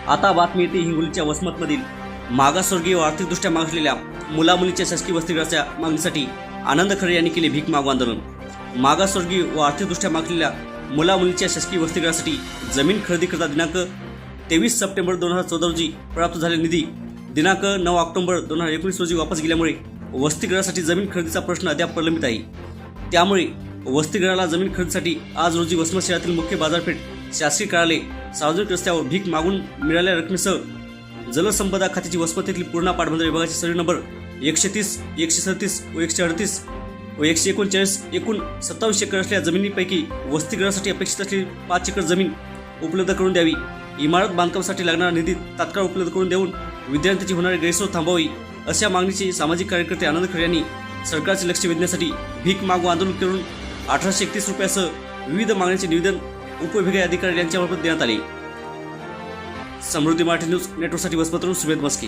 आता बातमी येते हिंगोलीच्या वसमतमधील मागासवर्गीय व आर्थिकदृष्ट्या मागासलेल्या मुलामुलीच्या शासकीय वसतिगृहाच्या मागणीसाठी आनंद खरे यांनी केले भीक मागू आंदोलन। मागासवर्गीय व आर्थिकदृष्ट्या मागासलेल्या मुलामुलीच्या शासकीय वसतिगृहासाठी जमीन खरेदी करता दिनांक 23 सप्टेंबर 2014 रोजी प्राप्त झालेला निधी दिनांक 9 ऑक्टोबर 2019 रोजी वापस गेल्यामुळे वसतिगृहासाठी जमीन खरेदीचा प्रश्न अद्याप प्रलंबित आहे। त्यामुळे वसतिगृहाला जमीन खरेदीसाठी आज रोजी वसमत शहरातील मुख्य बाजारपेठ, शासकीय कार्यालय, सार्वजनिक रस्त्यावर भीक मागून मिळालेल्या रकमेसह जलसंपदा खात्याची वसमत येथील पूर्णा पाटबंधारे विभागाची सर्वे नंबर 130, 137 व 138 व 139 एकूण 27 एकर असलेल्या जमिनीपैकी वसतिगृहासाठी अपेक्षित असलेली 5 एकर जमीन उपलब्ध करून द्यावी, इमारत बांधकामासाठी लागणारा निधी तात्काळ उपलब्ध करून देऊन विद्यार्थ्यांची होणारी गैरसोय थांबवावी, अशा मागणीची सामाजिक कार्यकर्ते आनंद खरे यांनी सरकारचे लक्ष वेधण्यासाठी भीक मागू आंदोलन करून 1831 रुपयासह विविध मागण्यांचे निवेदन उपविभागीय अधिकारी यांच्यामार्फत देण्यात आले। समृद्धी मराठी न्यूज नेटवर्कसाठी वसमतवरून सुमेध मस्के।